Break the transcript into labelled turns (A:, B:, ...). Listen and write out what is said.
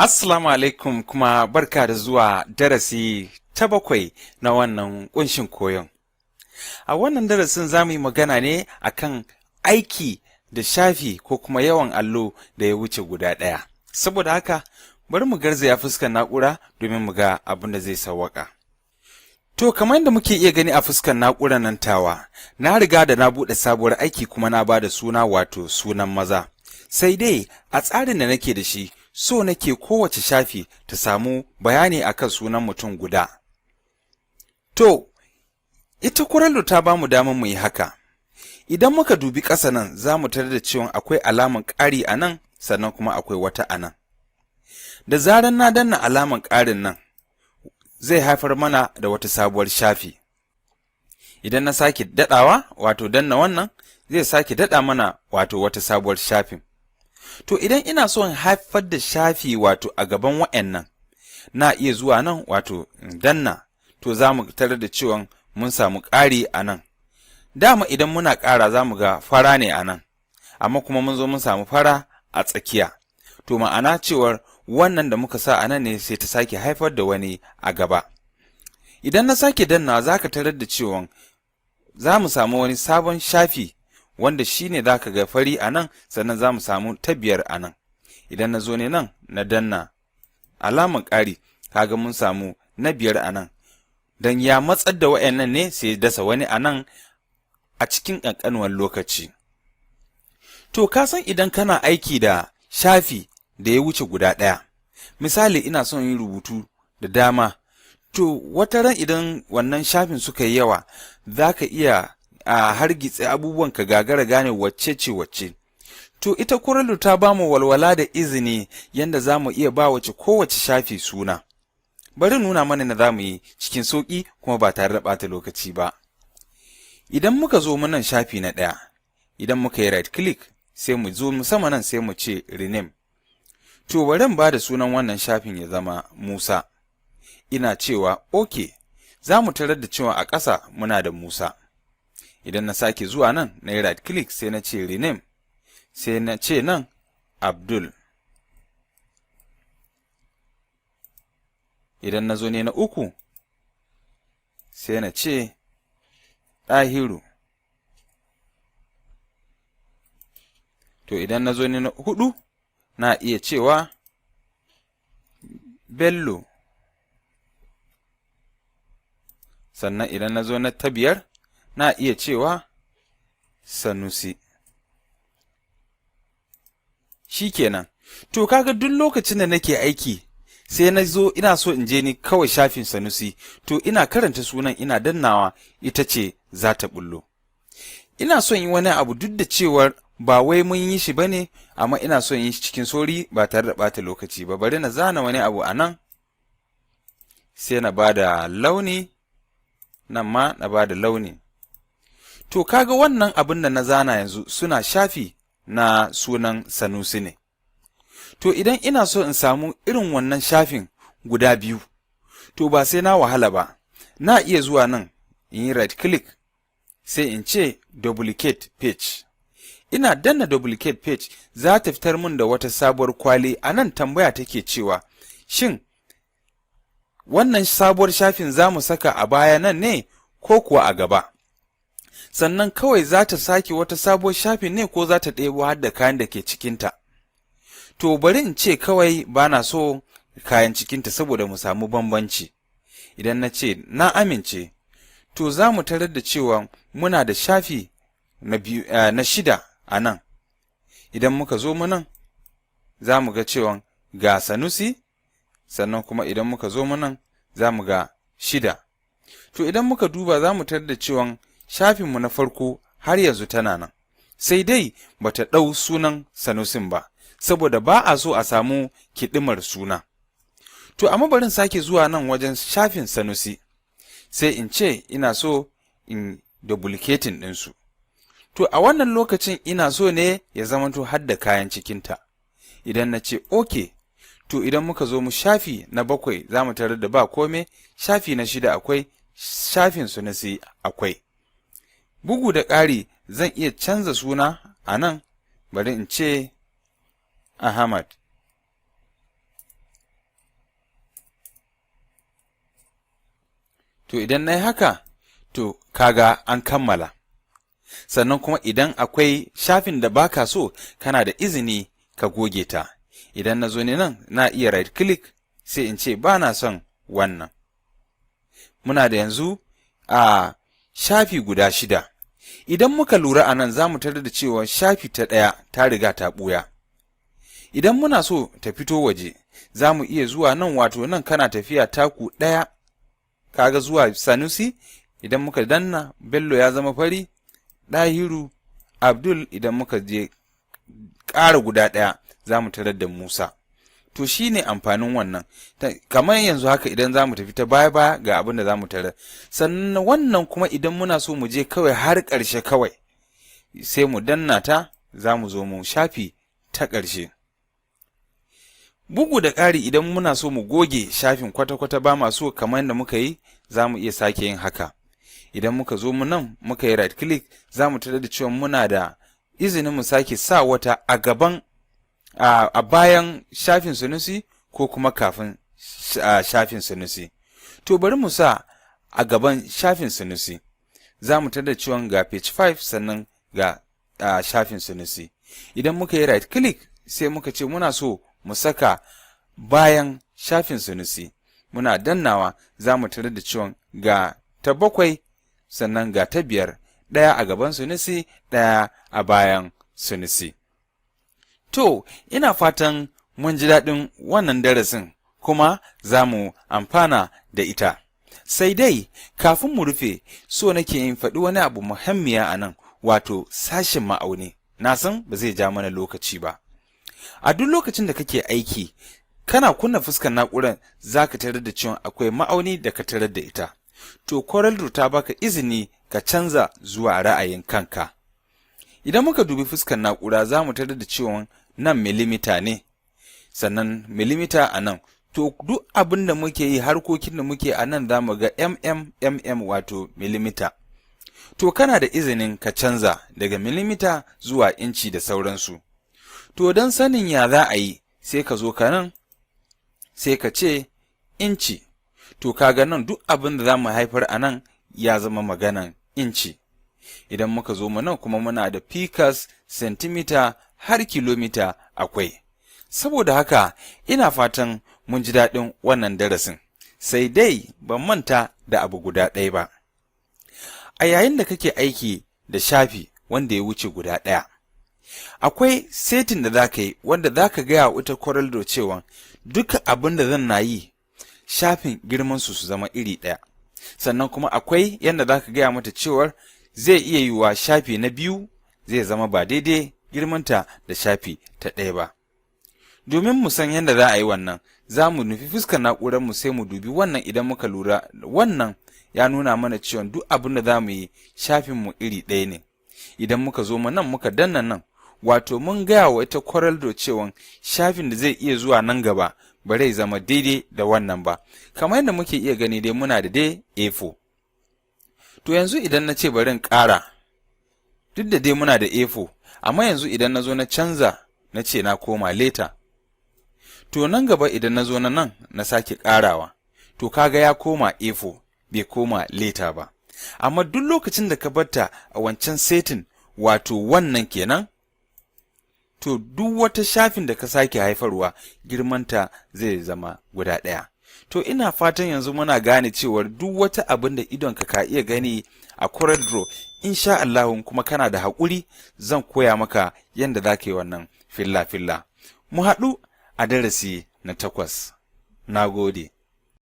A: Assalamu alaikum kuma barka da zuwa darasi ta 7 na wannan kunshin koyon. A wannan darasin za mu yi magana ne akan aiki da shafi ko kuma yawan allo da ya wuce guda ɗaya. Saboda haka, bari mu garzaya fuskar na'ura domin mu ga abin da zai sawwaka. To, kamar yadda muke iya gani a fuskar na'urar nan tawa, na riga da na buɗe sabuwar aiki kuma na ba da suna wato sunan maza. Sai dai a tsarin da nake da shi, so nake kowace shafi ta samu bayani akan sunan mutum guda. To, ita Coreldraw ta bamu damar mu yi haka. Idan muka dubi ƙasa nan za mu tarar da cewa akwai alaman ƙari a nan sannan kuma akwai wata a nan. Da zaran na danna alaman ƙarin nan, zai haifar mana da wata sabuwar shafi. Idan na sake daɗawa, wato danna wannan, zai sake daɗa mana wato wata sabuwar shafin. To idan ina so in haifar da shafi wato a gaban wa'annan, na iya zuwa nan wato in danna, to za mu tarar da cewa mun samu ƙari a nan. Dama idan muna ƙara za mu ga fara ne a nan, amma kuma mun zo mun samu fara a tsakiya. To ma'ana cewar wannan da muka sa a nan ne sai ta sake haifar da wani a gaba. Idan na sake danna za ka tarar da cewa za mu samu wani sabon shafi wanda shi ne za ka ga fari a nan sannan za mu samu ta 5 a nan. Idan na zo ne nan na danna alaman ƙari, kaga mun samu na 5 a nan. Don ya matsar da wa'annan ne sai dasa wani a nan a cikin ƙanƙanuwar lokaci. To, ka san idan kana aiki da shafi da ya wuce guda ɗaya, misali ina son yin rubutu da dama, to wata ran idan wannan shafin suka yi yawa, za ka iya a hargitse abubuwan ka gagara gane wacce ce wacce. To ita Coreldraw ta bamu walwala da izini yanda za mu iya ba kowace shafi suna. Bari nuna mana na za mu yi cikin sauƙi kuma ba tare da ɓata lokaci ba. Idan muka zo nan shafi na 1, idan muka yi right click sai mu zo mu sama nan sai mu ce rename. To bari in ba da sunan wannan shafin ya zama Musa. Ina cewa OK, za mu tarar da cewa a ƙasa muna da Musa. Idan na sake zuwa nan na yi right click sai na ce rename, sai na ce nan Abdul. Idan na zo ne na 3 sai na ce Ɗahiru. To idan na zo ne na 4 na iya cewa Bello. Sannan idan na zo na ta 5 na iya cewa Sanusi. Shikenan. To kaga duk lokacin da nake aiki sai na zo ina so in je ni kawai shafin Sanusi, to ina karanta sunan ina dannawa ita ce za ta bullo. Ina son yi wani abu duk da cewar ba wai mun yi shi bane, amma ina son yi shi cikin sauri ba tare da ɓata lokaci ba. Bari na zana wani abu a nan, sai na ba da launi, nan ma na ba da launi. To kaga wannan abin da na zana yanzu suna shafi na sunan Sanusi ne. To idan ina so in samu irin wannan shafin guda 2, to ba sai na wahala ba, na iya zuwa nan in yi right click sai in ce duplicate page. Ina danna duplicate page za ta fitar min da wata sabuwar kwali. A nan tambaya take cewa, shin wannan sabuwar shafin za mu saka a baya nan ne ko kuwa a gaba? Sannan kawai za ta sake wata sabuwar shafin ne ko za ta ɗebo har da kayan da ke cikinta? To bari in ce kawai ba na so kayan cikinta saboda mu samu bambanci. Idan na ce na amince, to za mu tarar da cewa muna da shafi na 6 a nan. Idan muka zo mu nan, za mu ga cewa ga Sanusi, sannan kuma idan muka zo mu nan, za mu ga 6. To idan muka duba za mu tarar da cewa shafinmu na farko har yanzu tana nan, sai dai ba ta ɗau sunan Sanusin ba, saboda ba a so a samu kiɗimar suna. To amma barin sake zuwa nan wajen shafin Sanusi, sai in ce ina so in duplicating ɗinsu. To a wannan lokacin ina so ne ya zamanto har da kayan cikinta. Idan na ce OK, to idan muka zo mu shafi na 7 za mu tarar da ba kome, shafi na 6 akwai, shafin Sanusi akwai. Bugu da ƙari zan iya canza suna a nan, bari in ce Ahmad. To idan na yi haka, to kaga an kammala. Sannan kuma idan akwai shafin da baka so, kana da izini ka goge ta. Idan na zo ne nan, na iya right click sai in ce ba na son wannan. Muna da yanzu a shafi guda 6. Idan muka lura a nan za mu tarar da cewa shafi ta ɗaya ta riga ta ɓuya. Idan muna so ta fito waje, za mu iya zuwa nan, wato nan kana tafiya taku 1, kaga zuwa Sanusi, idan muka danna Bello ya zama fari, Ɗahiru, Abdul, idan muka je ƙara guda 1 za mu tarar da Musa. To shi ne amfanin wannan, kamar yanzu haka idan za mu tafi ta baya ga abin da za mu tarar. Sannan wannan kuma idan muna so mu je kawai har ƙarshe kawai, sai mu danna ta, za mu zo mu shafi ta ƙarshe. Bugu da ƙari idan muna so mu goge shafin kwata-kwata ba ma so kamar yadda muka yi, za mu iya sake yin haka. Idan muka zo mu nan muka yi right click, za mu tarar da cewa muna da izinin mu sake sa wata a gaban a bayan shafin Sanusi ko kuma kafin shafin Sanusi. To bari mu sa a gaban shafin Sanusi. Za mu tarar da cewa ga page 5 sannan ga shafin Sanusi. Idan muka yi right click sai muka ce muna so mu saka bayan shafin Sanusi. Muna dannawa za mu tarar da cewa ga ta 7 sannan ga ta 5, 1 a gaban Sanusi, 1 a bayan Sanusi. To, ina fatan mun ji daɗin wannan darasin kuma za mu amfana da ita. Sai dai, kafin mu rufe, so nake yin faɗi wani abu muhimmiya a nan, wato sashin ma'auni. Na san ba zai ja mana lokaci ba. A duk lokacin da kake aiki, kana kunna fuskar na'urar za ka tarar da cewa akwai ma'auni da ka tarar da ita. To, Coreldraw ta baka izini ka canza zuwa ra'ayin kanka. Idan muka dubi fuskar na'ura za mu tarar da cewa nan milimita ne, sannan milimita a nan. To, duk abin da muke yi, harkokin da muke a nan za mu ga wato milimita. To, kana da izinin ka canza daga milimita zuwa inci da sauransu. To, don sanin ya za a yi, sai ka zo ka nan, sai ka ce inci. To, kaga nan duk abin da za mu haifar a nan ya zama maganan inci. Idan muka zo mu nan kuma muna da picas, sentimita har kilomita akwai. Saboda haka ina fatan mun ji daɗin wannan darasin, sai dai ban manta da abu guda ɗaya ba. A yayin da kake aiki da shafi wanda ya wuce guda ɗaya, akwai setin da za ka yi wanda za ka gaya wa ita Coreldraw cewa duka abin da zan na yi shafin girmansu su zama iri ɗaya. Sannan kuma akwai yadda za ka gaya mata cewar zai iya yiwuwa shafi na 2 zai zama ba daidai girmanta da shafi ta 1 ba. Domin mu san yadda za a yi wannan, za mu nufi fuskar na'urarmu sai mu dubi wannan. Idan muka lura, wannan ya nuna mana cewa duk abin da za mu yi shafinmu iri ɗaya ne. Idan muka zo mu nan muka danna nan, wato mun gaya wa ita Coreldraw cewa shafin da zai iya zuwa nan gaba ba zai zama daidai da wannan ba. Kamar yadda muke iya gani dai muna da dai A4. To yanzu idan na ce bari in ƙara, duk da dai muna da A4, amma yanzu idan na zo na canza na ce na koma leta, to nan gaba idan na zo na nan na sake ƙarawa, to kaga ya koma A4 bai koma leta ba. Amma duk lokacin da ka barta a wancan setin, wato wannan kenan, to duk wata shafin da ka sake haifarwa girmanta zai zama guda ɗaya. To ina fatan yanzu muna gane cewar duk wata abin da idonka ka iya gani a Coreldraw, insha Allahun kuma kana da haƙuri, zan koya maka yadda za ka yi wannan filla-filla. Mu haɗu a darasi na 8. Na gode.